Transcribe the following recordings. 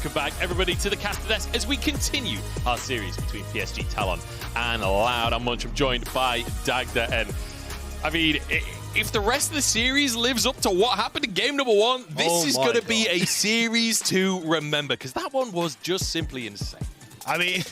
welcome back everybody to the caster desk as we continue our series between PSG Talon and Loud. I'm Munch, I'm joined by Dagda, and I mean, if the rest of the series lives up to what happened in game number 1, this is going to be a series to remember, because that one was just simply insane. I mean,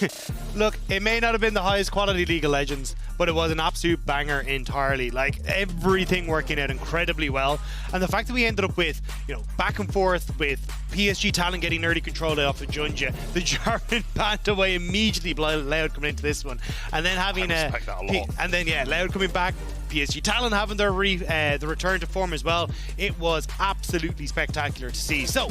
look, it may not have been the highest quality League of Legends, but it was an absolute banger entirely. Like, everything working out incredibly well. And the fact that we ended up with, you know, back and forth with PSG Talon getting early control off of JunJia, the Jarvan banned away immediately, Loud coming into this one, and then having Loud coming back, PSG Talon having their the return to form as well. It was absolutely spectacular to see. So,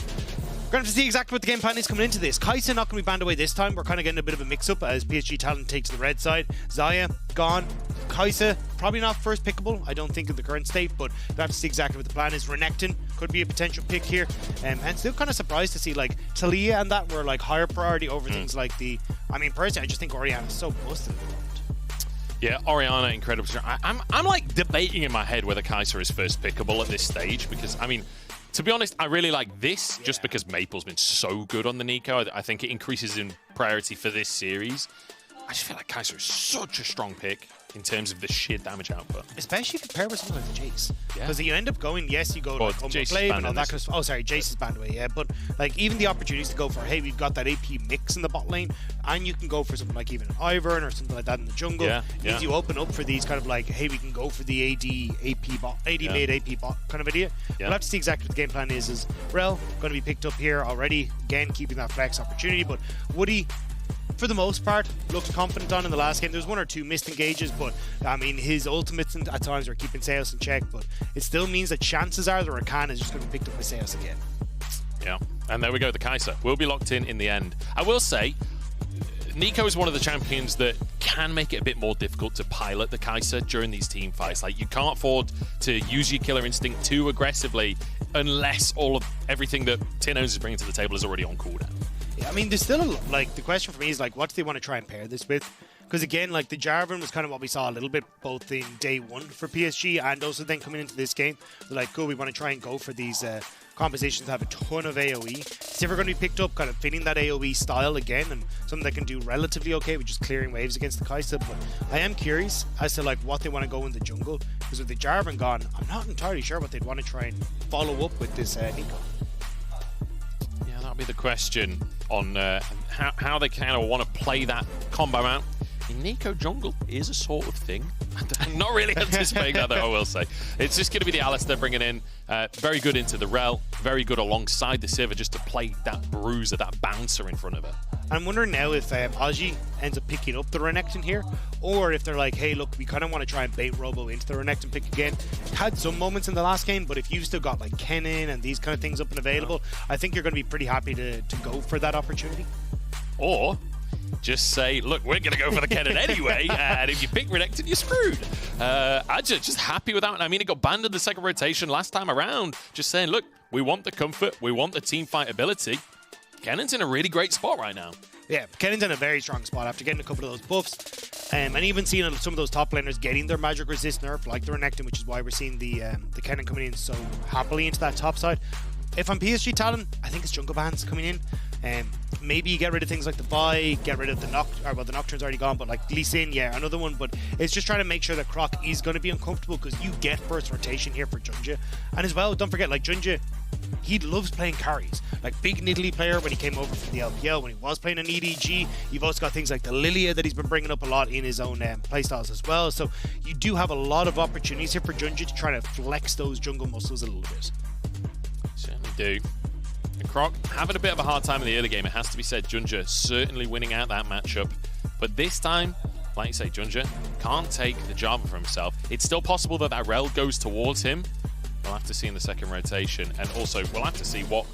we're going to have to see exactly what the game plan is coming into this. Xayah not going to be banned away this time. We're kind of getting a bit of a mix-up as PSG Talon takes the red side. Xayah gone. Xayah probably not first pickable, I don't think, in the current state, but we'll have to see exactly what the plan is. Renekton could be a potential pick here. And still kind of surprised to see like Taliyah and that were like higher priority over things like the... I mean, personally, I just think Orianna's so busted at the moment. Yeah, Orianna, incredible. I'm like debating in my head whether Xayah is first pickable at this stage, because, I mean, to be honest, I really like this just because Maple's been so good on the Neeko. I think it increases in priority for this series. I just feel like Xayah is such a strong pick in terms of the sheer damage output. Especially compared with something like the Jace. Because you end up going, yes, you go like Flame and all that kind of stuff. Oh, sorry, Jace is banned away, yeah. But like even the opportunities to go for, hey, we've got that AP mix in the bot lane, and you can go for something like even an Ivern or something like that in the jungle. Means you open up for these kind of like, hey, we can go for the AD bot, AD mid AP bot kind of idea. We'll have to see exactly what the game plan is. Is Rell going to be picked up here already? Again, keeping that flex opportunity, but Woody, for the most part, looked confident on in the last game. There's one or two missed engages, but I mean, his ultimates at times were keeping Sejuani in check, but it still means that chances are the Rakan is just going to be picked up by Sejuani again. Yeah, and there we go, the Xayah will be locked in the end. I will say, Neeko is one of the champions that can make it a bit more difficult to pilot the Xayah during these team fights. Like, you can't afford to use your killer instinct too aggressively unless everything that tinowns is bringing to the table is already on cooldown. I mean, there's still, like, the question for me is, like, what do they want to try and pair this with? Because, again, like, the Jarvan was kind of what we saw a little bit both in day 1 for PSG and also then coming into this game. They're like, cool, we want to try and go for these compositions that have a ton of AoE. It's ever going to be picked up, kind of fitting that AoE style again, and something that can do relatively okay with just clearing waves against the Xayah. But I am curious as to, like, what they want to go in the jungle. Because with the Jarvan gone, I'm not entirely sure what they'd want to try and follow up with this Neeko. That'll be the question on how they kind of want to play that combo out. Neeko jungle is a sort of thing. I'm not really anticipating that, though, I will say. It's just going to be the Alistar bringing in. Very good into the Rell. Very good alongside the Sivir just to play that bruiser, that bouncer in front of her. I'm wondering now if Azhi ends up picking up the Renekton here, or if they're like, hey, look, we kind of want to try and bait Robo into the Renekton pick again. Had some moments in the last game, but if you've still got like Kennen and these kind of things up and available, I think you're going to be pretty happy to go for that opportunity. Or just say, look, we're going to go for the Kennen anyway, and if you pick Renekton, you're screwed. Azhi just happy with that. I mean, it got banned in the second rotation last time around, just saying, look, we want the comfort, we want the team fight ability. Kennen's in a really great spot right now. Yeah, Kennen's in a very strong spot after getting a couple of those buffs. And even seeing some of those top laners getting their magic resist nerf, like the Renekton, which is why we're seeing the Kennen coming in so happily into that top side. If I'm PSG Talon, I think it's jungle bans coming in. Maybe you get rid of things like the Vi, get rid of the the Nocturne's already gone, but like Lee Sin, yeah, another one. But it's just trying to make sure that Croc is going to be uncomfortable, because you get first rotation here for JunJia. And as well, don't forget, like JunJia, he loves playing carries. Like, big Nidalee player when he came over from the LPL, when he was playing an EDG. You've also got things like the Taliyah that he's been bringing up a lot in his own playstyles as well. So you do have a lot of opportunities here for JunJia to try to flex those jungle muscles a little bit. Certainly do. And Croc having a bit of a hard time in the early game, it has to be said. JunJia certainly winning out that matchup. But this time, like you say, JunJia can't take the Jarvan for himself. It's still possible that that Rell goes towards him. We'll have to see in the second rotation. And also, we'll have to see what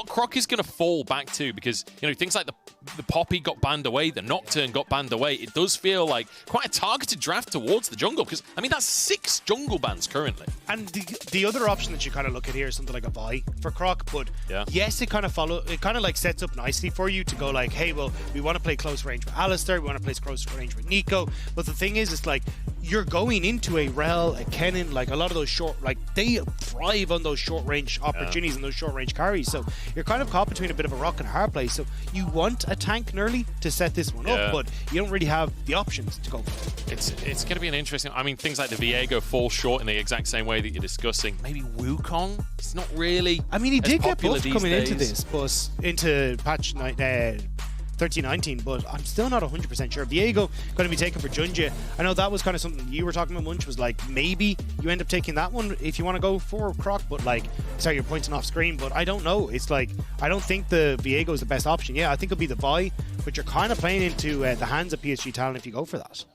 Croc is going to fall back to, because, you know, things like the Poppy got banned away, the Nocturne got banned away. It does feel like quite a targeted draft towards the jungle, because, I mean, that's 6 jungle bans currently. And the other option that you kind of look at here is something like a Vi for Croc, but yes, it kind of like sets up nicely for you to go like, hey, well, we want to play close range with Alistar, we want to play close range with Neeko, but the thing is, it's like, you're going into a Rell, a Kennen, like a lot of those short, like they thrive on those short range opportunities and those short range carries. So you're kind of caught between a bit of a rock and a hard place. So you want a tank Nerly to set this one up, but you don't really have the options to go for it. It's going to be an interesting. I mean, things like the Viego fall short in the exact same way that you're discussing. Maybe Wukong. It's not really. I mean, he did get buffed coming days. into this, but into patch 13-19, but I'm still not 100% sure. Viego going to be taken for JunJia. I know that was kind of something you were talking about, Munch, was like maybe you end up taking that one if you want to go for Croc, but like, sorry, you're pointing off screen, but I don't know. It's like, I don't think the Viego is the best option. Yeah, I think it'll be the Vi, but you're kind of playing into the hands of PSG Talon if you go for that.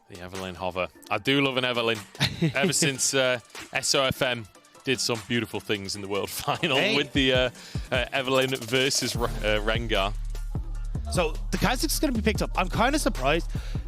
The Evelyn hover. I do love an Evelyn. Ever since SOFM did some beautiful things in the World Final with the Evelyn versus Rengar. So the Kha'Zix is going to be picked up. I'm kind of surprised.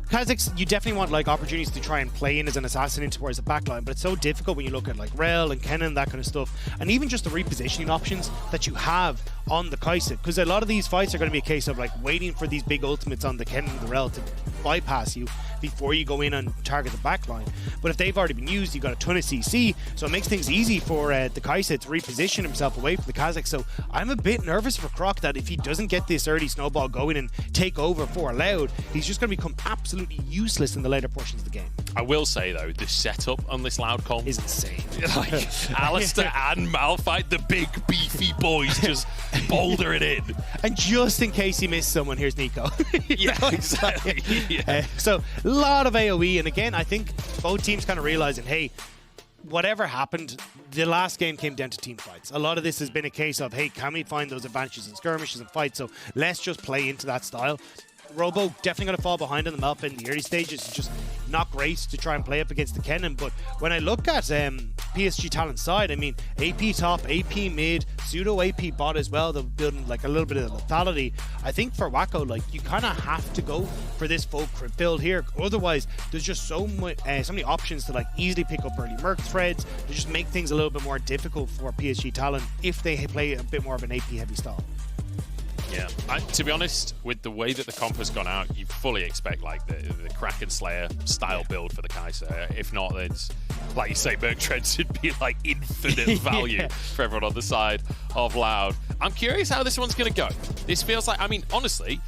Kha'Zix, you definitely want like opportunities to try and play in as an assassin in towards the backline, but it's so difficult when you look at like Rell and Kennen, that kind of stuff, and even just the repositioning options that you have on the Kaisa, because a lot of these fights are going to be a case of like waiting for these big ultimates on the Kennen and the Rell to bypass you before you go in and target the backline. But if they've already been used, you've got a ton of CC, so it makes things easy for the Kaisa to reposition himself away from the Kha'Zix. So I'm a bit nervous for Croc that if he doesn't get this early snowball going and take over for Loud, he's just going to become absolutely useless in the later portions of the game. I will say though, the setup on this Loud comp is insane. Like Alistair and Malphite, the big beefy boys, just boulder it in. And just in case you missed someone, here's Neeko. Yeah, exactly. So a lot of AoE, and again, I think both teams kind of realizing, hey, whatever happened, the last game came down to team fights. A lot of this has been a case of, hey, can we find those advantages in skirmishes and fights? So let's just play into that style. Robo definitely going to fall behind on the map in the early stages. It's just not great to try and play up against the Kennen. But when I look at PSG Talon's side, I mean, AP top, AP mid, pseudo AP bot as well. They're building like a little bit of lethality. I think for Wako, like you kind of have to go for this full crit build here. Otherwise, there's just so many options to like easily pick up early Merc threads to just make things a little bit more difficult for PSG Talon if they play a bit more of an AP heavy style. Yeah, to be honest, with the way that the comp has gone out, you fully expect like the Kraken Slayer style build for the Kaiser. If not, then it's, like you say, Merc Tread should be like infinite value for everyone on the side of Loud. I'm curious how this one's going to go. This feels like, I mean, honestly,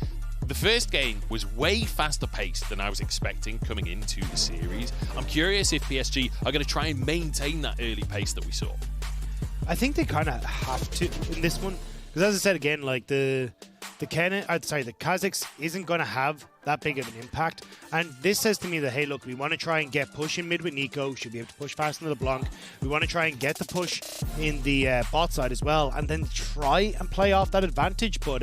the first game was way faster paced than I was expecting coming into the series. I'm curious if PSG are going to try and maintain that early pace that we saw. I think they kind of have to in this one. Because as I said again, like the Kha'Zix isn't going to have that big of an impact. And this says to me that, hey, look, we want to try and get push in mid with Neeko. Should be able to push fast into the Blanc. We want to try and get the push in the bot side as well. And then try and play off that advantage. But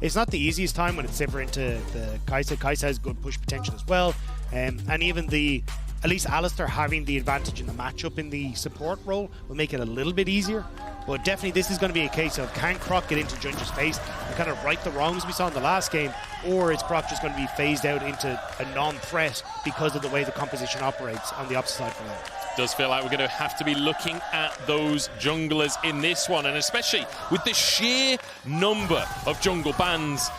it's not the easiest time when it's Sivir into the Kaisa. Kaisa has good push potential as well. And even at least Alistair having the advantage in the matchup in the support role will make it a little bit easier. But definitely this is going to be a case of, can Croc get into JunJia's face and kind of right the wrongs we saw in the last game, or is Croc just going to be phased out into a non-threat because of the way the composition operates on the opposite side for that? Does feel like we're going to have to be looking at those junglers in this one, and especially with the sheer number of jungle bans,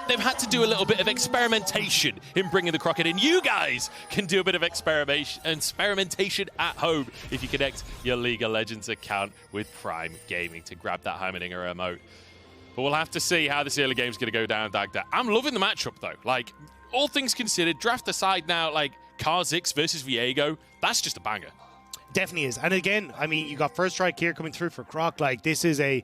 they've had to do a little bit of experimentation in bringing the Croc in. You guys can do a bit of experimentation at home if you connect your League of Legends account with Prime Gaming to grab that Heimerdinger remote. But we'll have to see how this early game's going to go down, Dagda. I'm loving the matchup, though. Like, all things considered, draft aside now, like, Kha'Zix versus Viego, that's just a banger. Definitely is. And again, I mean, you got first strike here coming through for Croc. Like, this is I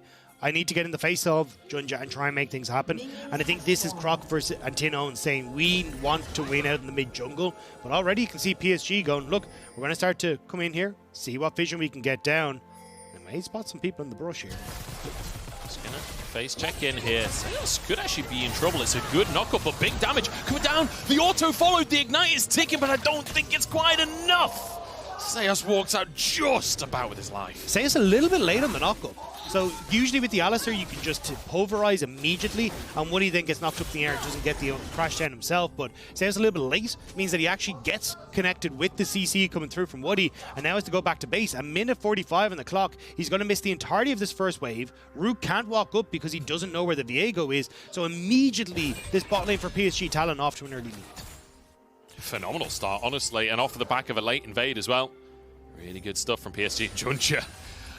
need to get in the face of JunJia and try and make things happen. And I think this is Croc versus tinowns saying, we want to win out in the mid jungle. But already you can see PSG going, look, we're going to start to come in here, see what vision we can get down. And may spot some people in the brush here. Just gonna face check in here. Sales could actually be in trouble. It's a good knockup, but big damage coming down. The auto followed, the ignite is ticking, but I don't think it's quite enough. Xayah walks out just about with his life. Xayah's a little bit late on the knockup. So usually with the Alistair, you can just pulverize immediately, and Woody then gets knocked up in the air and doesn't get the crash down himself. But Xayah's a little bit late, means that he actually gets connected with the CC coming through from Woody, and now has to go back to base. A minute 45 on the clock. He's going to miss the entirety of this first wave. Rook can't walk up because he doesn't know where the Viego is. So immediately, this bot lane for PSG Talon off to an early lead. Phenomenal start, honestly, and off the back of a late invade as well. Really good stuff from PSG and JunJia.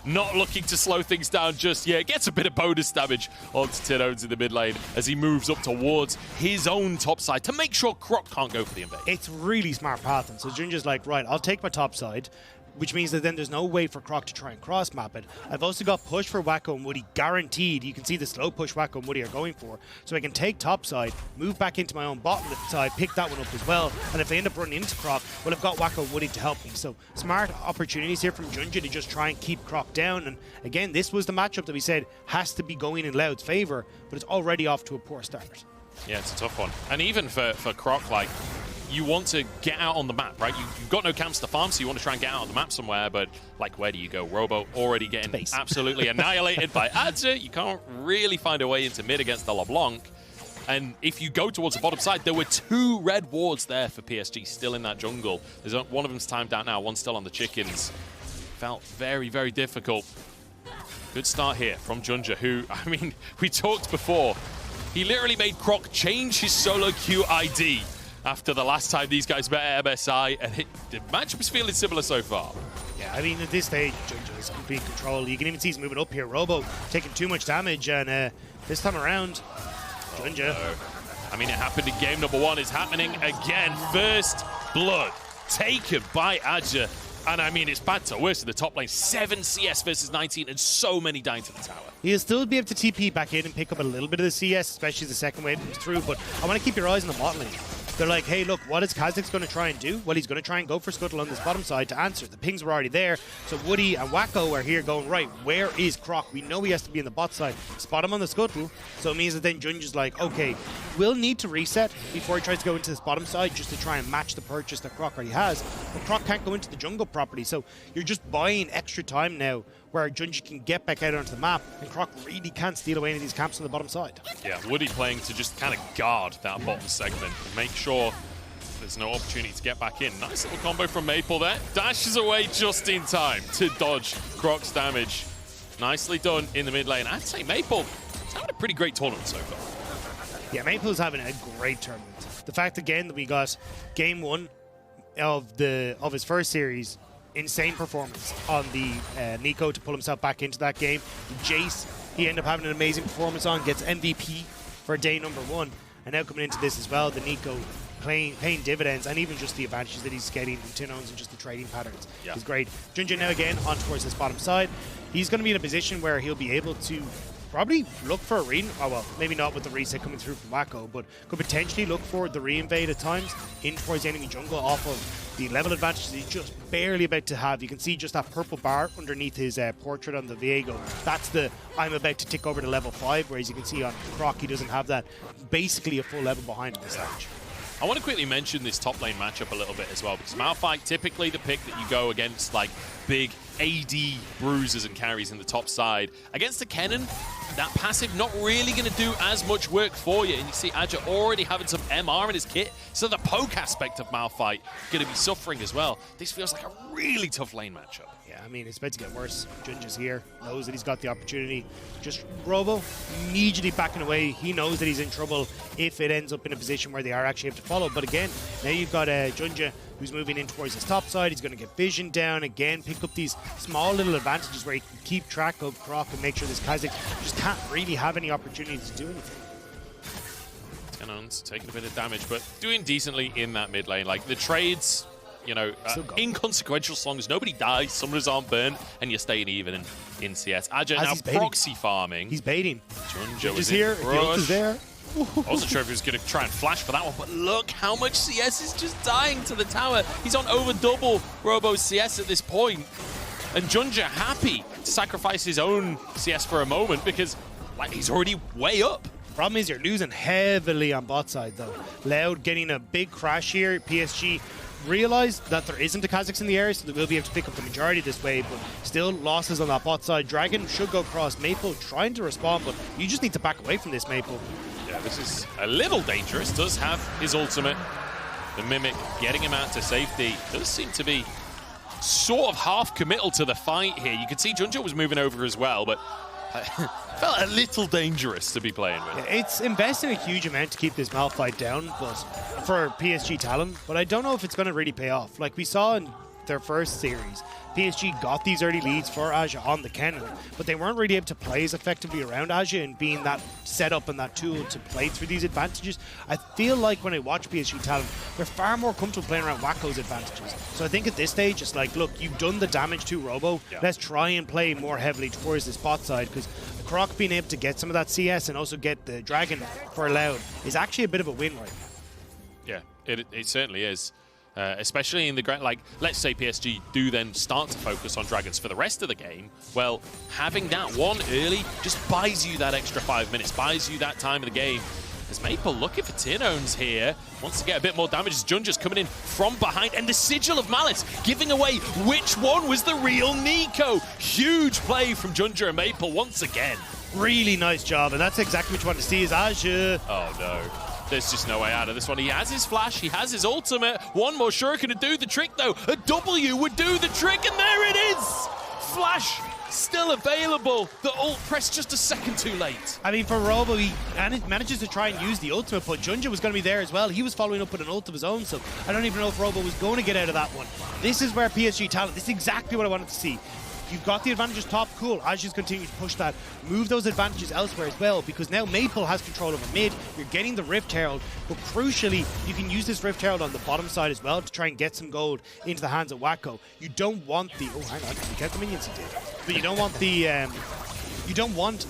Not looking to slow things down just yet. Gets a bit of bonus damage onto tinowns in the mid lane as he moves up towards his own top side to make sure Croc can't go for the invade. It's really smart pathing. So JunJia's like, right, I'll take my top side, which means that then there's no way for Croc to try and cross map it. I've also got push for Wako and Woody guaranteed. You can see the slow push Wako and Woody are going for. So I can take top side, move back into my own bottom side, pick that one up as well. And if I end up running into Croc, well, I've got Wako and Woody to help me. So smart opportunities here from JunJia to just try and keep Croc down. And again, this was the matchup that we said has to be going in Loud's favor, but it's already off to a poor start. Yeah, it's a tough one. And even for Croc, like, you want to get out on the map, right? You've got no camps to farm, so you want to try and get out on the map somewhere, but, like, where do you go? Robo already getting absolutely annihilated by Azhi. You can't really find a way into mid against the LeBlanc. And if you go towards the bottom side, there were 2 red wards there for PSG still in that jungle. There's one of them's timed out now, one's still on the chickens. Felt very, very difficult. Good start here from JunJia, who, I mean, we talked before. He literally made Croc change his solo queue ID after the last time these guys met at MSI, and the matchup is feeling similar so far. Yeah, I mean, at this stage, JunJia is complete control. You can even see he's moving up here. Robo taking too much damage, and this time around, JunJia. No. I mean, it happened in game number 1. It's happening again. First blood taken by Azhi. And I mean, it's bad to worse in the top lane. 7 CS versus 19, and so many dying to the tower. He'll still be able to TP back in and pick up a little bit of the CS, especially the second wave comes through, but I want to keep your eyes on the bot lane. They're like, hey, look, what is Kha'Zix going to try and do? Well, he's going to try and go for Scuttle on this bottom side to answer. The pings were already there, so Woody and Wako are here going, right, where is Croc? We know he has to be in the bot side. Spot him on the Scuttle, so it means that then JunJia's like, okay, we'll need to reset before he tries to go into this bottom side just to try and match the purchase that Croc already has. But Croc can't go into the jungle properly, so you're just buying extra time now where JunJia can get back out onto the map, and Croc really can't steal away any of these camps on the bottom side. Yeah, Woody playing to just kind of guard that bottom segment and make sure there's no opportunity to get back in. Nice little combo from Maple there. Dashes away just in time to dodge Croc's damage. Nicely done in the mid lane. I'd say Maple is having a pretty great tournament so far. Yeah, Maple's having a great tournament. The fact again that we got game 1 of his first series, insane performance on the Neeko to pull himself back into that game. Jace, he ended up having an amazing performance on, gets MVP for day number 1. And now coming into this as well, the Neeko paying dividends, and even just the advantages that he's getting from tinowns and just the trading patterns is great. JunJia now again on towards this bottom side. He's going to be in a position where he'll be able to probably look for a oh well, maybe not with the reset coming through from Wako, but could potentially look for the re-invade at times in towards the enemy jungle off of the level advantage that he's just barely about to have. You can see just that purple bar underneath his portrait on the Viego. That's the I'm about to tick over to level 5, whereas you can see on Croc he doesn't have that. Basically a full level behind him this stage. I want to quickly mention this top lane matchup a little bit as well, because Malphite, typically the pick that you go against like big AD bruisers and carries in the top side. Against the Kennen, that passive not really going to do as much work for you. And you see Azhi already having some MR in his kit, so the poke aspect of Malphite going to be suffering as well. This feels like a really tough lane matchup. Yeah, I mean, it's about to get worse. JunJia's here, knows that he's got the opportunity. Just Robo immediately backing away. He knows that he's in trouble if it ends up in a position where they are actually able to follow. But again, now you've got JunJia who's moving in towards his top side. He's going to get vision down again, pick up these small little advantages where he can keep track of Croc and make sure this Kha'Zix just can't really have any opportunity to do anything. tinowns taking a bit of damage, but doing decently in that mid lane. Like the trades, you know, inconsequential songs. Nobody dies, summoners aren't burned, and you're staying even in CS. Azhi now proxy farming. He's baiting. JunJia is here. The ult is there. I wasn't sure if he was going to try and flash for that one, but look how much CS is just dying to the tower. He's on over double Robo's CS at this point. And JunJia happy to sacrifice his own CS for a moment because like he's already way up. Problem is you're losing heavily on bot side though. Loud getting a big crash here. PSG realized that there isn't a Kha'Zix in the area, so they will be able to pick up the majority of this wave, but still losses on that bot side. Dragon should go across. Maple trying to respond, but you just need to back away from this, Maple. Yeah, this is a little dangerous. Does have his ultimate. The Mimic getting him out to safety. Does seem to be sort of half committal to the fight here. You can see JunJia was moving over as well, but felt a little dangerous to be playing with. It's investing a huge amount to keep this Malphite down, but for PSG Talon, but I don't know if it's going to really pay off. Like we saw in their first series, PSG got these early leads for Azhi on the cannon, but they weren't really able to play as effectively around Azhi and being that setup and that tool to play through these advantages. I feel like when I watch PSG Talon, they're far more comfortable playing around Wako's advantages. So I think at this stage, it's like, look, you've done the damage to Robo. Yeah. Let's try and play more heavily towards the spot side, because Croc being able to get some of that CS and also get the Dragon for Loud is actually a bit of a win right now. Yeah, it certainly is. Especially in the grand, like, let's say PSG do then start to focus on Dragons for the rest of the game. Well, having that one early just buys you that extra 5 minutes, buys you that time of the game. As Maple looking for tinowns here, wants to get a bit more damage as JunJia's coming in from behind, and the Sigil of Malice giving away which one was the real Neeko. Huge play from JunJia and Maple once again. Really nice job, and that's exactly what you want to see is Azhi. Oh no. There's just no way out of this one. He has his flash, he has his ultimate. One more shuriken to do the trick though. A W would do the trick, and there it is! Flash still available. The ult pressed just a second too late. I mean, for Robo, he manages to try and use the ultimate, but JunJia was going to be there as well. He was following up with an ult of his own, so I don't even know if Robo was going to get out of that one. This is where PSG Talon, this is exactly what I wanted to see. You've got the advantages top, cool. Azhi's continuing to push that. Move those advantages elsewhere as well, because now Maple has control over mid. You're getting the Rift Herald, but crucially, you can use this Rift Herald on the bottom side as well to try and get some gold into the hands of Wako. You don't want the... Oh, hang on. You get the minions he did. But you don't want the... you don't want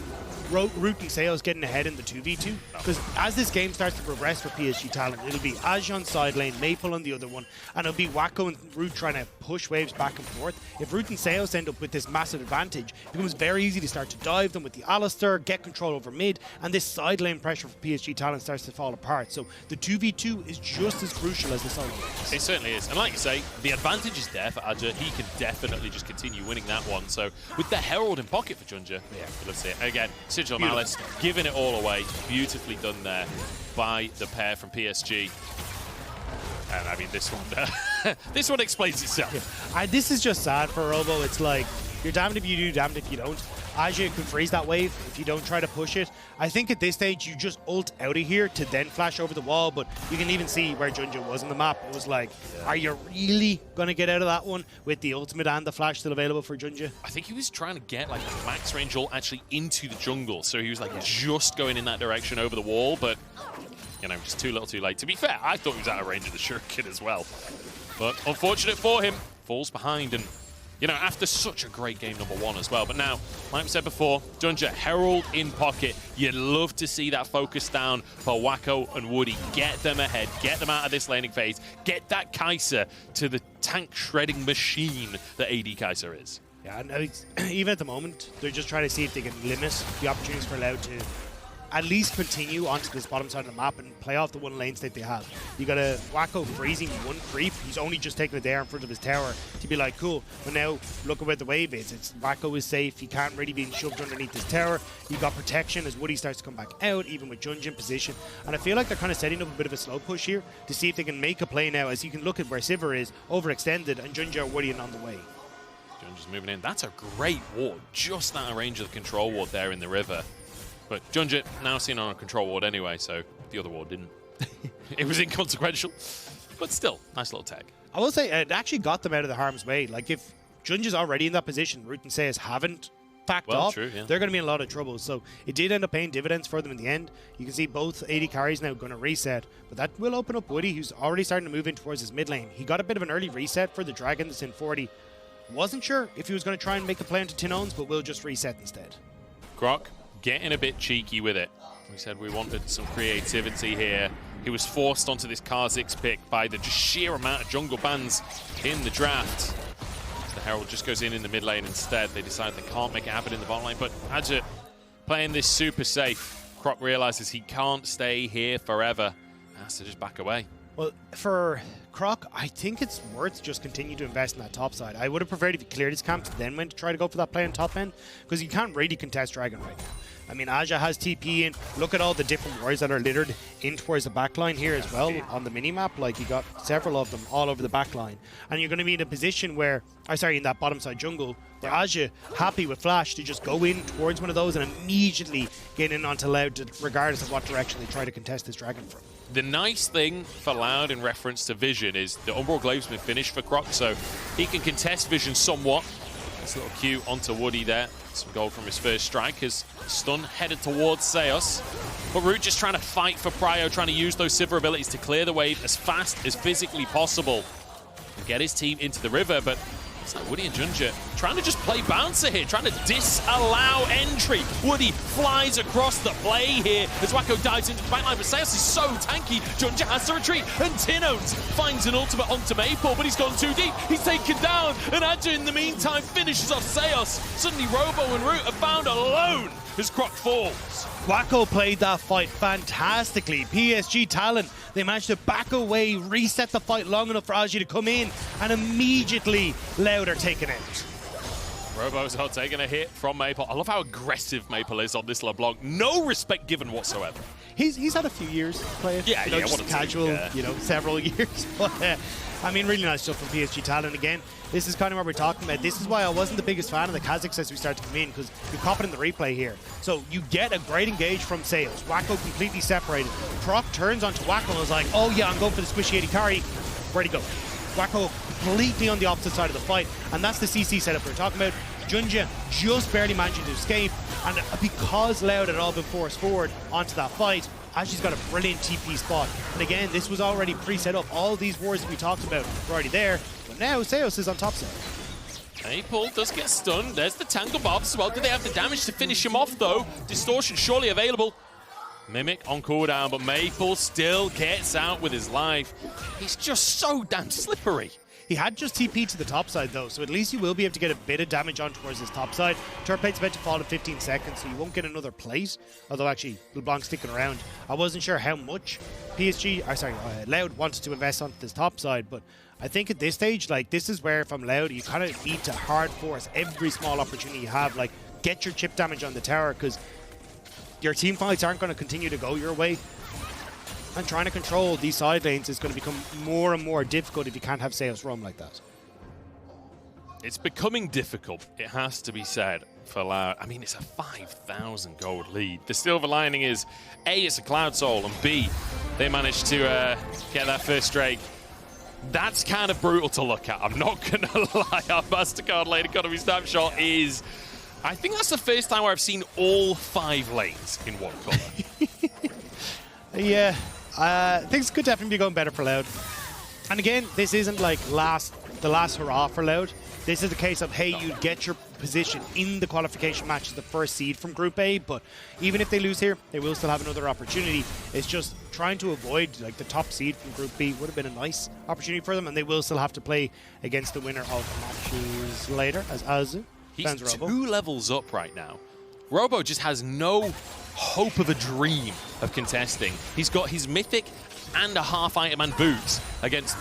Root and Xayah getting ahead in the 2v2, because as this game starts to progress for PSG Talon, it'll be Azhi on side lane, Maple on the other one, and it'll be Wako and Root trying to push waves back and forth. If Root and Xayah end up with this massive advantage, it becomes very easy to start to dive them with the Alistar, get control over mid, and this side lane pressure for PSG Talon starts to fall apart. So the 2v2 is just as crucial as the side lane. It certainly is. And like you say, the advantage is there for Azhi. He can definitely just continue winning that one. So with the Herald in pocket for JunJia, yeah, let's see it again. Sigil Malice giving it all away. Beautifully done there by the pair from PSG. And I mean, this one, this one explains itself. Yeah. This is just sad for Robo. It's like, you're damned if you do, damned if you don't. Azhi can freeze that wave if you don't try to push it. I think at this stage, you just ult out of here to then flash over the wall, but you can even see where JunJia was on the map. It was like, are you really going to get out of that one with the ultimate and the flash still available for JunJia? I think he was trying to get like a max range ult actually into the jungle, so he was like just going in that direction over the wall, but you know, just too little too late. To be fair, I thought he was out of range of the shuriken as well. But unfortunate for him, falls behind, and you know, after such a great game number one as well. But now, like we said before, JunJia, Herald in pocket. You'd love to see that focus down for Wako and Woody. Get them ahead, get them out of this laning phase, get that Kai'Sa to the tank shredding machine that AD Kai'Sa is. Yeah, and even at the moment, they're just trying to see if they can limit the opportunities for Loud to at least continue onto this bottom side of the map and play off the one lane state they have. You got a Wako freezing one creep. He's only just taking it there in front of his tower to be like, cool. But now look at where the wave is. It's Wako is safe. He can't really be shoved underneath his tower. You got protection as Woody starts to come back out, even with JunJia in position. And I feel like they're kind of setting up a bit of a slow push here to see if they can make a play now, as you can look at where Sivir is overextended and JunJia Woody on the way. JunJia's moving in. That's a great ward. Just out of range of the control ward there in the river. But JunJia now seen on a control ward anyway, so the other ward didn't. It was inconsequential, but still, nice little tag. I will say, it actually got them out of the harm's way. Like, if JunJia's already in that position, Root and Xayah haven't backed off, true, yeah. They're going to be in a lot of trouble. So it did end up paying dividends for them in the end. You can see both AD carries now going to reset, but that will open up Woody, who's already starting to move in towards his mid lane. He got a bit of an early reset for the Dragon that's in 40. Wasn't sure if he was going to try and make a play into tinowns, but will just reset instead. Croc getting a bit cheeky with it. We said we wanted some creativity here. He was forced onto this Kha'Zix pick by the just sheer amount of jungle bans in the draft. The Herald just goes in the mid lane instead. They decide they can't make it happen in the bottom lane, but Azhi playing this super safe. Croc realizes he can't stay here forever. Has to just back away. Well, for Croc, I think it's worth just continue to invest in that top side. I would have preferred if he cleared his camps, then went to try to go for that play on top end, because you can't really contest Dragon right now. I mean, Azhi has TP in. Look at all the different warriors that are littered in towards the backline here as well on the mini-map. Like, you got several of them all over the backline. And you're going to be in a position where, in that bottom side jungle, where Azhi, happy with Flash, to just go in towards one of those and immediately get in onto Loud, regardless of what direction they try to contest this dragon from. The nice thing for Loud in reference to Vision is the Umbral Glaive's been finished for Croc, so he can contest Vision somewhat. That's a little cue onto Woody there. Some gold from his first strike as stun headed towards Xayah. But Root just trying to fight for Prio, trying to use those Sivir abilities to clear the wave as fast as physically possible and get his team into the river. But it's like Woody and JunJia trying to just play bouncer here, trying to disallow entry. Woody flies across the play here as PWako dives into the backline, but Xayah is so tanky. JunJia has to retreat, and tinowns finds an ultimate onto Maple, but he's gone too deep. He's taken down, and Azhi in the meantime finishes off Xayah. Suddenly Robo and Root are found alone as Croc falls. PWako played that fight fantastically. PSG Talon, they managed to back away, reset the fight long enough for Azhi to come in, and immediately Loud are taken out. Robo's out taking a hit from Maple. I love how aggressive Maple is on this LeBlanc. No respect given whatsoever. He's had a few years playing. Yeah, just casual, several years. But I mean, really nice stuff from PSG Talon again. This is kind of what we're talking about. This is why I wasn't the biggest fan of the Kazakhs as we start to come in, because you cop it in the replay here. So you get a great engage from Sales. PWako completely separated. Croc turns onto PWako and was like, oh yeah, I'm going for the squishy 80 carry. Where'd he go? PWako completely on the opposite side of the fight, and that's the CC setup we're talking about. JunJia just barely managing to escape, and because Loud had all been forced forward onto that fight, Azhi's got a brilliant TP spot. And again, this was already pre-set up. All these wars that we talked about were already there, but now Xayah is on top side. Maple does get stunned. There's the Tangle Bobs as well. Do they have the damage to finish him off, though? Distortion surely available. Mimic on cooldown, but Maple still gets out with his life. He's just so damn slippery. He had just TP to the top side though, so at least you will be able to get a bit of damage on towards his top side. Turret plate's about to fall in 15 seconds, so you won't get another plate. Although actually, LeBlanc's sticking around. I wasn't sure how much Loud wanted to invest onto this top side, but I think at this stage, like, this is where from Loud, you kind of need to hard force every small opportunity you have. Like, get your chip damage on the tower, because your team fights aren't going to continue to go your way. And trying to control these side lanes is going to become more and more difficult if you can't have Xayah's roam like that. It's becoming difficult, it has to be said, for Loud. I mean, it's a 5,000 gold lead. The silver lining is, A, it's a Cloud Soul, and B, they managed to get that first Drake. That's kind of brutal to look at, I'm not going to lie. Our MasterCard lane economy snapshot is... I think that's the first time where I've seen all 5 lanes in one color. Yeah. Things could definitely be going better for Loud. And again, this isn't like the last hurrah for Loud. This is a case of, hey, you get your position in the qualification match as the first seed from Group A, but even if they lose here, they will still have another opportunity. It's just trying to avoid like the top seed from Group B would have been a nice opportunity for them, and they will still have to play against the winner of matches later as Azhi. He's 2 levels up right now. Robo just has no hope of a dream of contesting. He's got his mythic and a half item and boots against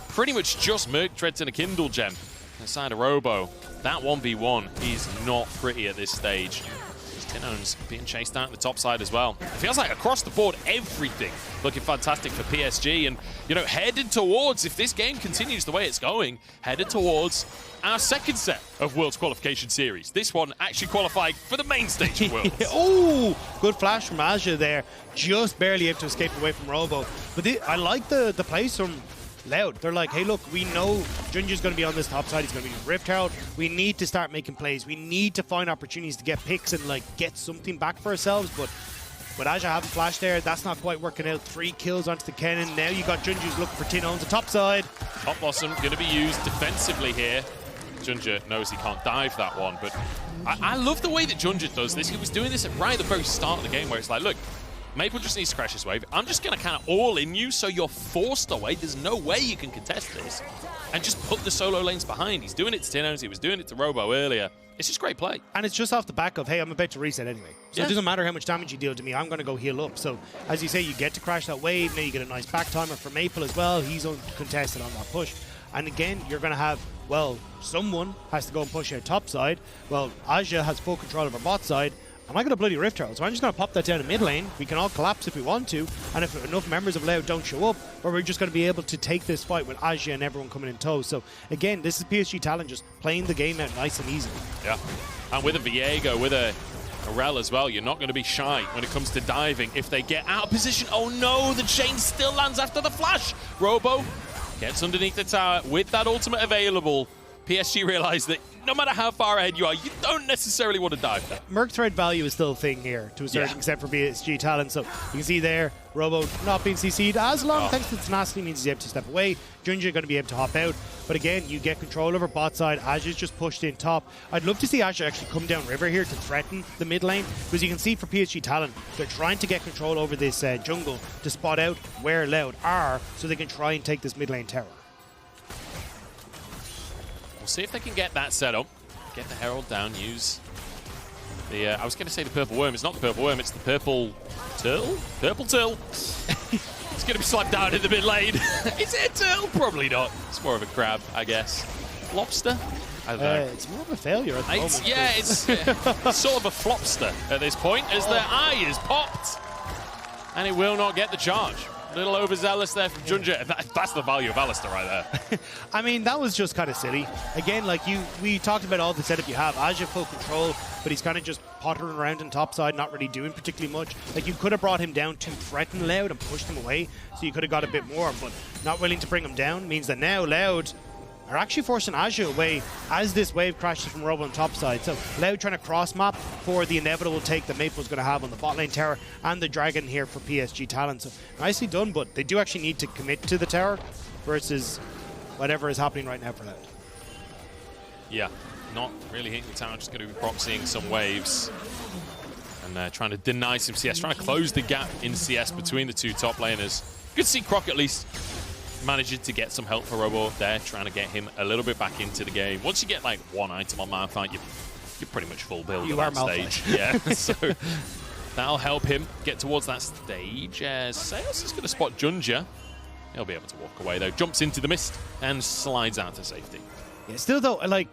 pretty much just Merc Treads and a Kindle gem. Aside of Robo, that 1v1 is not pretty at this stage. tinowns being chased down at the top side as well. It feels like across the board, everything looking fantastic for PSG. And, you know, headed towards, if this game continues the way it's going, headed towards our second set of Worlds Qualification Series. This one actually qualifying for the main stage of Worlds. Oh, good flash from Azhi there. Just barely able to escape away from Robo. But I like the plays from Loud. They're like, hey, look, we know JunJia's going to be on this top side. He's going to be Rift Herald. We need to start making plays. We need to find opportunities to get picks and, like, get something back for ourselves. But with Azhi having flash there, that's not quite working out. 3 kills onto the Kennen. Now you got JunJia's looking for tinowns. The top side. Top Blossom going to be used defensively here. JunJia knows he can't dive that one, but I love the way that JunJia does this. He was doing this right at the very start of the game where it's like, look, Maple just needs to crash this wave. I'm just going to kind of all in you so you're forced away. There's no way you can contest this. And just put the solo lanes behind. He's doing it to tinowns. He was doing it to Robo earlier. It's just great play. And it's just off the back of, hey, I'm about to reset anyway. So it doesn't matter how much damage you deal to me. I'm going to go heal up. So, as you say, you get to crash that wave. Now you get a nice back timer for Maple as well. He's uncontested on that push. And again, you're going to have, well, someone has to go and push out top side. Well, Azhi has full control of her bot side. am I going to bloody Rift Herald? So I'm just going to pop that down in mid lane. We can all collapse if we want to. And if enough members of Loud don't show up, or we're just going to be able to take this fight with Azhi and everyone coming in tow. So again, this is PSG Talon just playing the game out nice and easy. Yeah. And with a PWako, with a Rell as well, you're not going to be shy when it comes to diving. If they get out of position, oh no, the chain still lands after the flash. Robo gets underneath the tower with that ultimate available. PSG realize that no matter how far ahead you are, you don't necessarily want to dive there. Merc thread value is still a thing here to a certain extent for PSG Talon. So you can see there, Robo not being CC'd as long, thanks to tenacity, means he's able to step away. JunJia going to be able to hop out. But again, you get control over bot side. Azhi's just pushed in top. I'd love to see Azhi actually come down river here to threaten the mid lane, because you can see for PSG Talon, they're trying to get control over this jungle to spot out where Loud are so they can try and take this mid lane tower. See if they can get that set up. Get the Herald down, use the... I was going to say the purple worm. It's not the purple worm, it's the purple turtle? Purple turtle. It's going to be slapped down in the mid lane. Is it a turtle? Probably not. It's more of a crab, I guess. Lobster? I don't know. It's more of a failure at the moment. Yeah, it's sort of a flopster at this point, as their eye is popped. And it will not get the charge. A little overzealous there from JunJia. That's the value of Alistair right there. I mean, that was just kind of silly. Again, like we talked about all the setup you have. Azhi full control, but he's kind of just pottering around on top side, not really doing particularly much. Like, you could have brought him down to threaten Loud and pushed him away, so you could have got a bit more, but not willing to bring him down means that now Loud are actually forcing Azhi away as this wave crashes from Robo on top side. So Loud trying to cross map for the inevitable take that Maple's going to have on the bot lane tower and the dragon here for PSG Talon. So nicely done, but they do actually need to commit to the tower versus whatever is happening right now for Loud. Yeah, not really hitting the tower, just going to be proxying some waves. And trying to deny some CS, trying to close the gap in CS between the two top laners. Good to see Croc at least managing to get some help for Robo there, trying to get him a little bit back into the game. Once you get like one item on Malphite, you're pretty much full build at that stage. Yeah, so that'll help him get towards that stage. Xayah is going to spot JunJia. He'll be able to walk away though. Jumps into the mist and slides out to safety. Yeah, still though, like,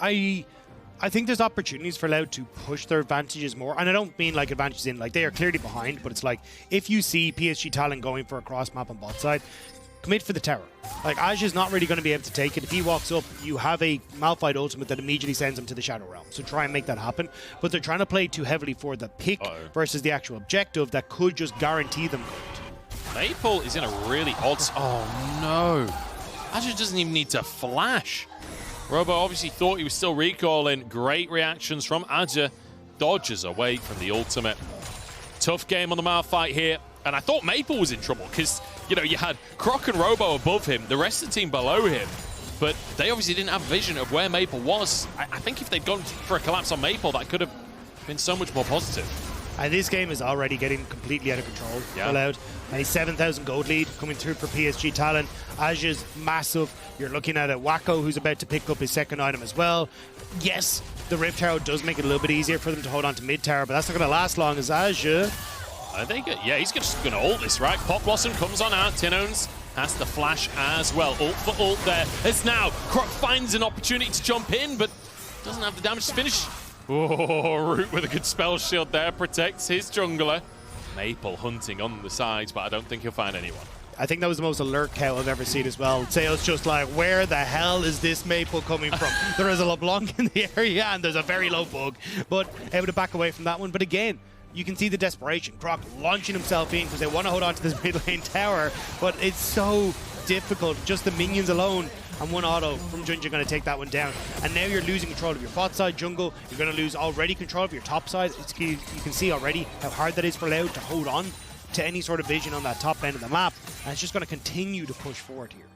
I think there's opportunities for Loud to push their advantages more. And I don't mean like advantages in, like, they are clearly behind, but it's like, if you see PSG Talon going for a cross map on bot side, commit for the tower. Like, Azhi's not really going to be able to take it. If he walks up, you have a Malphite ultimate that immediately sends him to the Shadow Realm. So try and make that happen. But they're trying to play too heavily for the pick versus the actual objective that could just guarantee them gold. Maple is in a really odd... Oh, no. Azhi doesn't even need to flash. Robo obviously thought he was still recalling. Great reactions from Azhi. Dodges away from the ultimate. Tough game on the Malphite here. And I thought Maple was in trouble because, you know, you had Croc and Robo above him, the rest of the team below him. But they obviously didn't have vision of where Maple was. I think if they'd gone for a collapse on Maple, that could have been so much more positive. And this game is already getting completely out of control for Loud. A 7,000 gold lead coming through for PSG Talon. Azhi's massive. You're looking at a PWako who's about to pick up his second item as well. Yes, the Rift Tower does make it a little bit easier for them to hold on to mid tower, but that's not going to last long as Azhi... I think, yeah, he's just going to ult this, right? Pop Blossom comes on out. tinowns has the flash as well. Ult for ult there. As now Croc finds an opportunity to jump in, but doesn't have the damage to finish. Oh, Root with a good spell shield there. Protects his jungler. Maple hunting on the sides, but I don't think he'll find anyone. I think that was the most alert cow I've ever seen as well. Xayah's just like, where the hell is this Maple coming from? There is a LeBlanc in the area and there's a very low bug, but able to back away from that one. But again, you can see the desperation. Croc launching himself in because they want to hold on to this mid lane tower, but it's so difficult. Just the minions alone and one auto from JunJia going to take that one down. And now you're losing control of your bot side jungle. You're going to lose already control of your top side. You can see already how hard that is for Loud to hold on to any sort of vision on that top end of the map. And it's just going to continue to push forward here.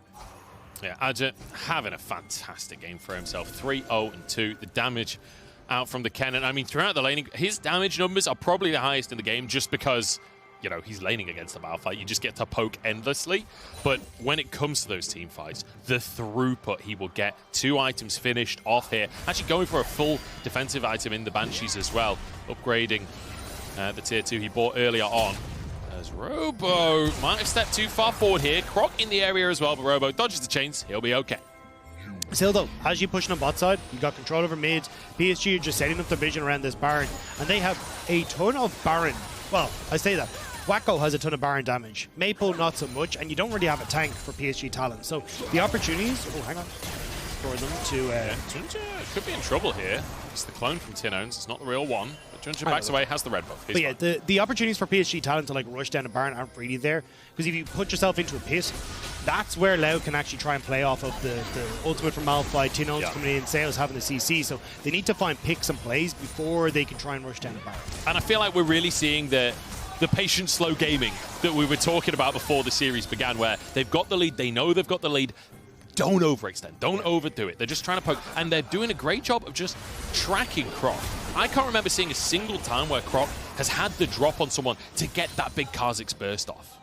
Yeah, Azhi having a fantastic game for himself. 3-0-2. The damage out from the cannon. I mean, throughout the laning, his damage numbers are probably the highest in the game just because, you know, he's laning against the Malphite. You just get to poke endlessly. But when it comes to those team fights, the throughput he will get. 2 items finished off here. Actually going for a full defensive item in the Banshees as well. Upgrading the tier 2 he bought earlier on. As Robo might have stepped too far forward here. Croc in the area as well, but Robo dodges the chains. He'll be okay. Still though, as you pushing on bot side, you got control over mid. PSG are just setting up the vision around this Baron, and they have a ton of Baron. Well, I say that. PWako has a ton of Baron damage. Maple, not so much, and you don't really have a tank for PSG Talon. So the opportunities, oh, hang on, for them to... JunJia could be in trouble here. It's the clone from tinowns. It's not the real one. But JunJia backs away, has the red buff. But yeah, the opportunities for PSG Talon to like rush down a Baron aren't really there. Because if you put yourself into a pit, that's where Loud can actually try and play off of the ultimate from Malphite, tinowns coming in, Xayah's having the CC. So they need to find picks and plays before they can try and rush down a Baron. And I feel like we're really seeing the patient, slow gaming that we were talking about before the series began, where they've got the lead, they know they've got the lead. Don't overextend, don't overdo it. They're just trying to poke, and they're doing a great job of just tracking Croc. I can't remember seeing a single time where Croc has had the drop on someone to get that big Kha'Zix burst off.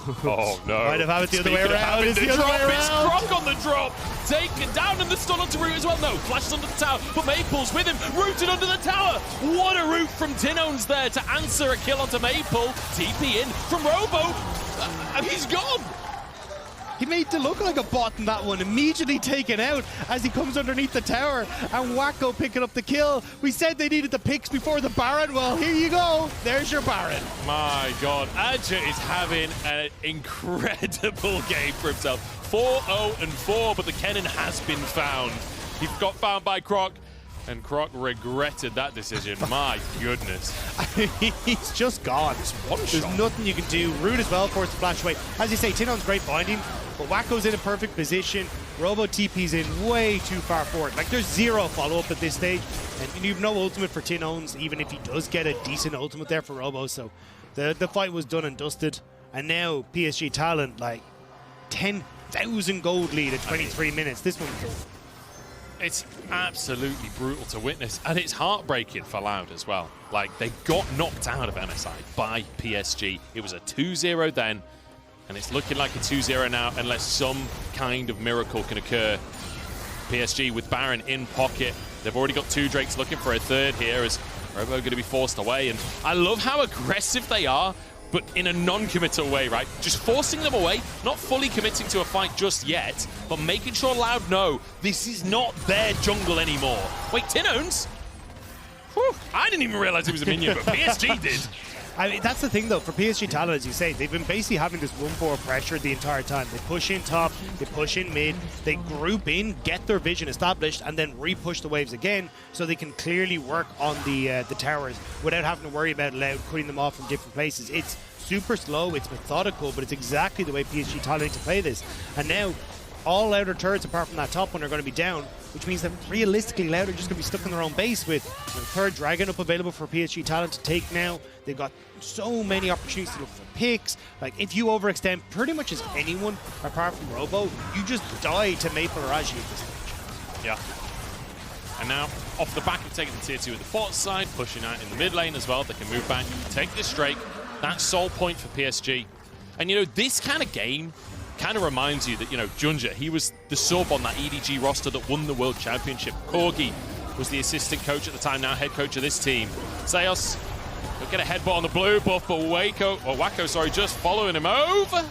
Oh no. Might have had it the other way around. It's Croc on the drop. Taken down in the stun onto Root as well. No, flashes under the tower, but Maple's with him. Rooted under the tower. What a root from tinowns there to answer a kill onto Maple. TP in from Robo. And he's gone. He made to look like a bot in that one, immediately taken out as he comes underneath the tower, and PWako picking up the kill. We said they needed the picks before the Baron. Well, here you go. There's your Baron. My God, Azhi is having an incredible game for himself. 4-0-4, but the Kennen has been found. He got found by Croc, and Croc regretted that decision. My goodness. He's just gone. There's nothing you can do. Root as well, forced to flash away. As you say, tinowns great binding, but PWako's in a perfect position. Robo TP's in way too far forward. Like, there's zero follow-up at this stage, and you've no ultimate for tinowns, even if he does get a decent ultimate there for Robo. So the fight was done and dusted, and now PSG Talon, like, 10,000 gold lead at 23 minutes. This one's done. It's absolutely brutal to witness, and it's heartbreaking for Loud as well. Like, they got knocked out of MSI by PSG. It was a 2-0 then, and it's looking like a 2-0 now, unless some kind of miracle can occur. PSG with Baron in pocket. They've already got 2 Drakes looking for a third here, as Robo going to be forced away. And I love how aggressive they are, but in a non-committal way, right? Just forcing them away, not fully committing to a fight just yet, but making sure Loud know this is not their jungle anymore. Wait, tinowns? Whew, I didn't even realize it was a minion, but PSG did. I mean, that's the thing, though, for PSG Talon, as you say, they've been basically having this 1-4 pressure the entire time. They push in top, they push in mid, they group in, get their vision established, and then re-push the waves again, so they can clearly work on the towers without having to worry about Loud cutting them off from different places. It's super slow, it's methodical, but it's exactly the way PSG Talon need to play this. And now, all outer turrets apart from that top one are going to be down, which means that realistically Loud are just going to be stuck in their own base with the third dragon up available for PSG Talon to take now. They've got so many opportunities to look for picks. Like, if you overextend pretty much as anyone apart from Robo, you just die to Maple or Azhi at this stage. Yeah. And now, off the back of taking the tier 2 at the bot side, pushing out in the mid lane as well, they can move back, take this Drake. That's soul point for PSG. And, you know, this kind of game kind of reminds you that, you know, JunJia, he was the sub on that EDG roster that won the World Championship. Corgi was the assistant coach at the time, now head coach of this team. Xayah, he'll get a headbutt on the blue buff, but PWako, just following him over.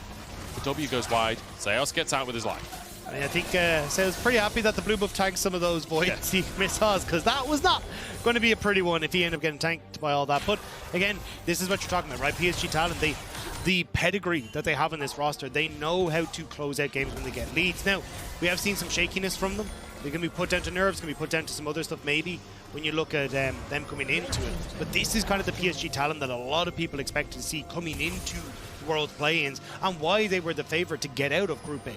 The W goes wide. Xayah gets out with his life. I mean, I think Xayah's pretty happy that the blue buff tanked some of those voids he missiles, because that was not going to be a pretty one if he ended up getting tanked by all that. But again, this is what you're talking about, right? PSG Talon, the pedigree that they have in this roster, they know how to close out games when they get leads. Now, we have seen some shakiness from them. They're going to be put down to nerves, going to be put down to some other stuff maybe when you look at them coming into it. But this is kind of the PSG Talon that a lot of people expect to see coming into World Play-ins, and why they were the favourite to get out of Group A.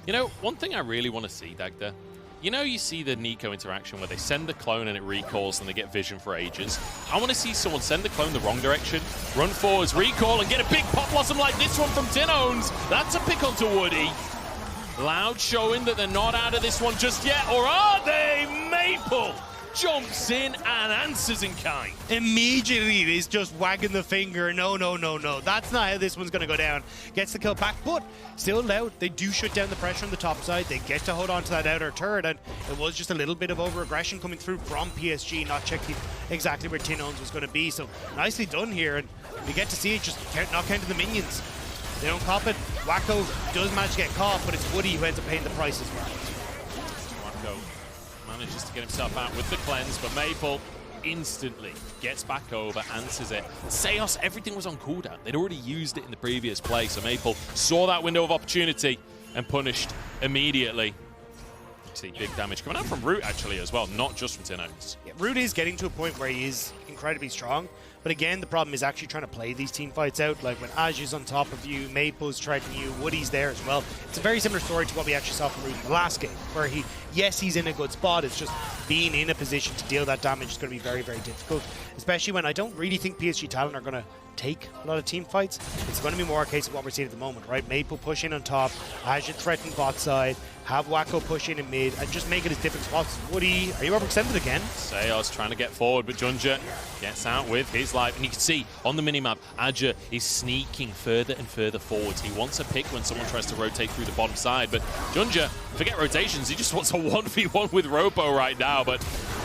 You know, one thing I really want to see, Dagda, you know, you see the Neeko interaction where they send the clone and it recalls and they get vision for ages. I want to see someone send the clone the wrong direction, run forwards, recall, and get a big pop blossom like this one from tinowns. That's a pick onto Woody. Loud showing that they're not out of this one just yet, or are they? Maple jumps in and answers in kind. Immediately, he's just wagging the finger. No. That's not how this one's going to go down. Gets the kill back, but still Loud. They do shut down the pressure on the top side. They get to hold on to that outer turret, and it was just a little bit of over-aggression coming through from PSG, not checking exactly where tinowns was going to be. So nicely done here, and we get to see it just not counting the minions. They don't cop it. PWako does manage to get caught, but it's Woody who ends up paying the price as well. Wako manages to get himself out with the cleanse, but Maple instantly gets back over, answers it. Xayah, everything was on cooldown. They'd already used it in the previous play, so Maple saw that window of opportunity and punished immediately. See big damage coming out from Root actually as well, not just from tinowns. Yeah, Root is getting to a point where he is incredibly strong, but again, the problem is actually trying to play these team fights out. Like when Azhi's on top of you, Maple's threatening you, Woody's there as well. It's a very similar story to what we actually saw from Root in the last game, where yes, he's in a good spot. It's just being in a position to deal that damage is going to be very, very difficult, especially when I don't really think PSG Talon are going to take a lot of team fights. It's going to be more a case of what we're seeing at the moment, right? Maple push in on top, Azhi threaten bot side, have Wako push in mid, and just make it as difficult as possible. Woody, are you overextended again? Xayah's trying to get forward, but JunJia gets out with his life. And you can see on the minimap, Azhi is sneaking further and further forwards. He wants a pick when someone tries to rotate through the bottom side, but JunJia, forget rotations, he just wants a 1v1 with Robo right now, but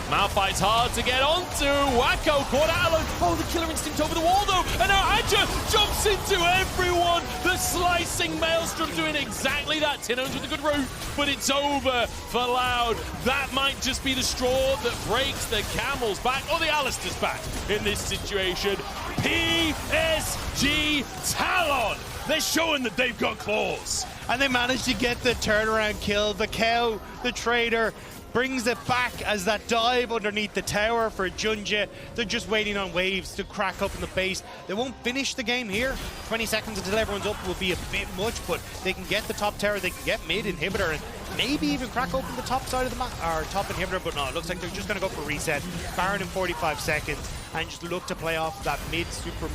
Malphite's hard to get onto. Wako caught out alone. Oh, the killer instinct over the wall though. And now Azhi jumps into everyone. The slicing Maelstrom doing exactly that. tinowns with a good root, but it's over for Loud. That might just be the straw that breaks the camel's back, or the Alistair's back in this situation. PSG Talon. They're showing that they've got claws. And they managed to get the turnaround kill. The cow, the trader, brings it back as that dive underneath the tower for JunJia. They're just waiting on waves to crack up in the base. They won't finish the game here. 20 seconds until everyone's up will be a bit much, but they can get the top tower, they can get mid inhibitor, and maybe even crack open the top side of the map, or top inhibitor, but no, it looks like they're just going to go for reset. Baron in 45 seconds, and just look to play off that mid super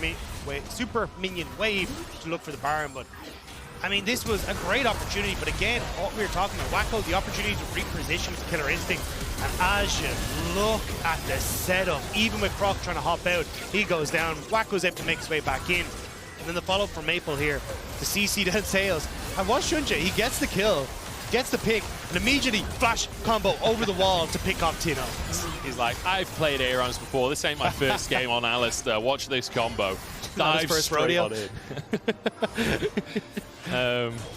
minion wave to look for the Baron, but I mean, this was a great opportunity, but again, what we were talking about, Wako, the opportunity to reposition with Killer Instinct, and Azhi, look at the setup. Even with Croc trying to hop out, he goes down. Wako's able to make his way back in. And then the follow-up from Maple here, the CC down Sales. And watch JunJia, he gets the kill, gets the pick, and immediately flash combo over the wall to pick off tinowns. He's like, I've played Aarons before. This ain't my first game on Alistair. Watch this combo. Dive first straight rodeo. on in.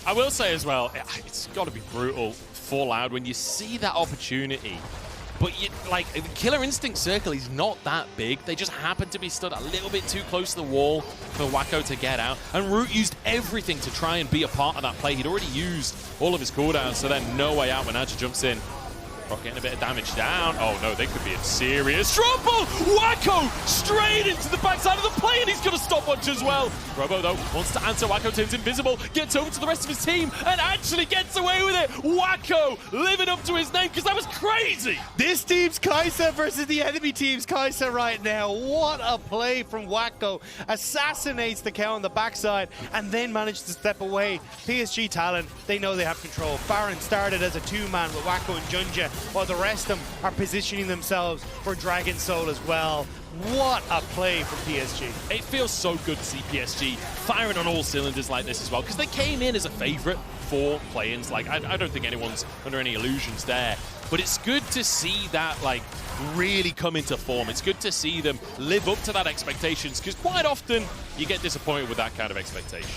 I will say as well, it's got to be brutal for Loud when you see that opportunity. But you, like, the Killer Instinct circle is not that big. They just happen to be stood a little bit too close to the wall for Wako to get out. And Root used everything to try and be a part of that play. He'd already used all of his cooldowns, so then no way out when Azhi jumps in. Croc getting a bit of damage down. Oh no, they could be in serious trouble. Wako straight into the backside of the play, and he's going to stopwatch as well. Robo though wants to answer. Wako turns invisible, gets over to the rest of his team, and actually gets away with it. Wako living up to his name, because that was crazy. This team's Xayah versus the enemy team's Xayah right now. What a play from Wako. Assassinates the cow on the backside and then managed to step away. PSG Talon, they know they have control. Baron started as a two-man with Wako and JunJia, while the rest of them are positioning themselves for Dragon Soul as well. What a play from PSG. It feels so good to see PSG firing on all cylinders like this as well, because they came in as a favorite for play-ins. Like, I don't think anyone's under any illusions there. But it's good to see that, like, really come into form. It's good to see them live up to that expectations, because quite often you get disappointed with that kind of expectation.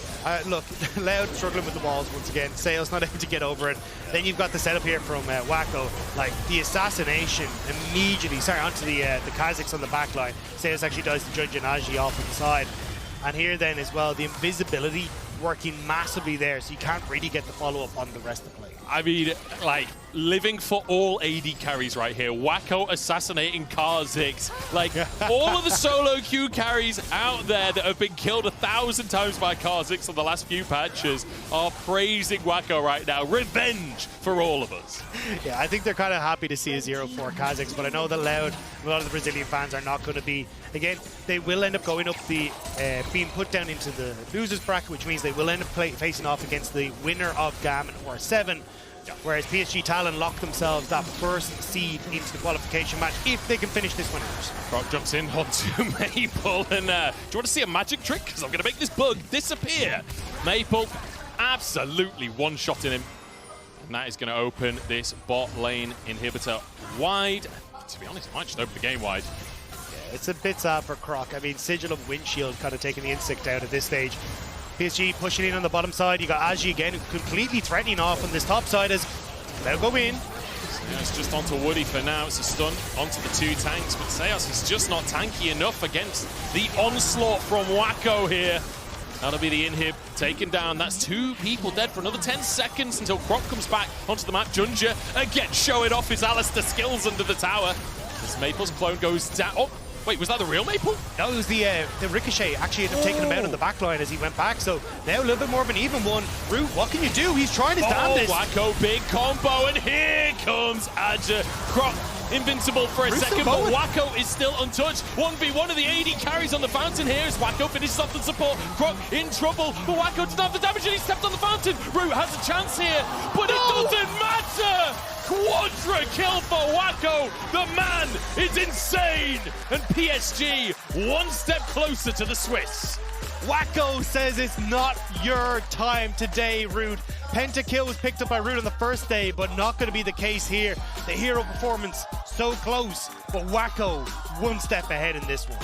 Look, Loud struggling with the walls once again. Sales not able to get over it. Then you've got the setup here from Wako, like the assassination immediately. Sorry, onto the Kazakhs on the back line. Sales actually does the JunJia and Azhi off on the side. And here then as well, the invisibility working massively there, so you can't really get the follow-up on the rest of the play. I mean, like, living for all AD carries right here. Wako assassinating Kha'Zix. Like, all of the solo queue carries out there that have been killed 1,000 times by Kha'Zix on the last few patches are praising Wako right now. Revenge for all of us. Yeah, I think they're kind of happy to see a 0-4 Kha'Zix, but I know that Loud, a lot of the Brazilian fans are not going to be. Again, they will end up going up the, being put down into the losers bracket, which means they will end up facing off against the winner of GAM or 7. Whereas PSG Talon lock themselves that first seed into the qualification match if they can finish this winners. Croc jumps in onto Maple, and do you want to see a magic trick? Because I'm going to make this bug disappear. Maple absolutely one-shotting him. And that is going to open this bot lane inhibitor wide. To be honest, I might just open the game wide. Yeah, it's a bit sad for Croc. I mean, Sigil of Windshield kind of taking the insect out at this stage. PSG pushing in on the bottom side. You got Azhi again, completely threatening off on this top side as they'll go in. Yeah, it's just onto Woody for now. It's a stun onto the 2 tanks, but Xayah is just not tanky enough against the onslaught from Wako here. That'll be the inhib taken down. That's 2 people dead for another 10 seconds until Croc comes back onto the map. JunJia again showing off his Alistair skills under the tower. As Maple's clone goes down. Oh, wait, was that the real Maple? No, it was the Ricochet actually ended up taking him out on the back line as he went back. So now a little bit more of an even one. Root, what can you do? He's trying his damnedest. Wako, big combo, and here comes Azhi. Croc invincible for a second, but Wako is still untouched. 1v1 of the AD carries on the fountain here as Wako finishes off the support. Croc in trouble, but Wako doesn't have the damage and he stepped on the fountain. Root has a chance here, but it doesn't matter! Quadra kill for Wako! The man is insane! And PSG one step closer to the Swiss. Wako says it's not your time today, Root. Pentakill was picked up by Root on the first day, but not going to be the case here. The hero performance so close, but Wako one step ahead in this one.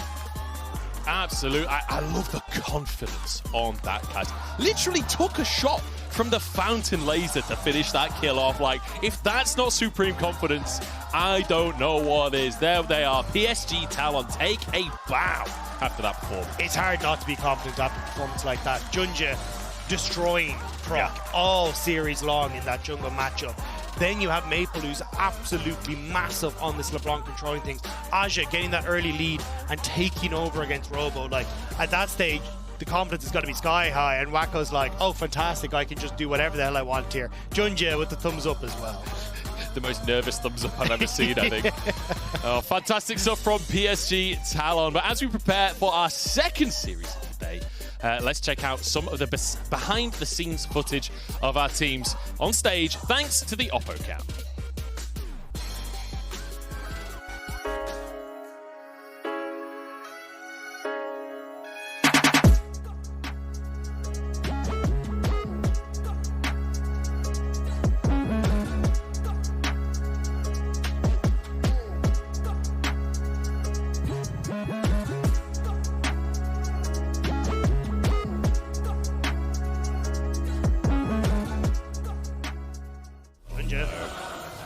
Absolute. I love the confidence on that cat. Literally took a shot from the fountain laser to finish that kill off. Like, if that's not supreme confidence, I don't know what is. There they are. PSG Talon take a bow after that performance. It's hard not to be confident after a performance like that. JunJia destroying Croc all series long in that jungle matchup. Then you have Maple, who's absolutely massive on this LeBlanc controlling things. Azhi getting that early lead and taking over against Robo. Like, at that stage, the confidence has got to be sky high, and Wako's like, oh, fantastic, I can just do whatever the hell I want here. JunJia with the thumbs up as well. The most nervous thumbs up I've ever seen, I think. Oh, fantastic stuff from PSG Talon. But as we prepare for our second series of the day, let's check out some of the behind-the-scenes footage of our teams on stage, thanks to the Oppo Cam.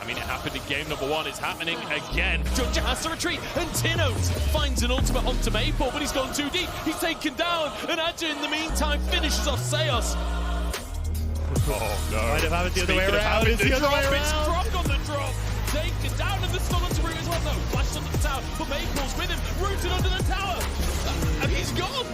I mean, it happened in game number 1. It's happening again. JunJia has to retreat, and tinowns finds an ultimate onto Maple, but he's gone too deep. He's taken down, and Azhi in the meantime finishes off Xayah. Oh no! Might have had it the other way around. It's Croc on the drop. Taken down, and the stun onto Root as well. No, flashed under the tower, but Maple's with him, rooted under the tower, and he's gone.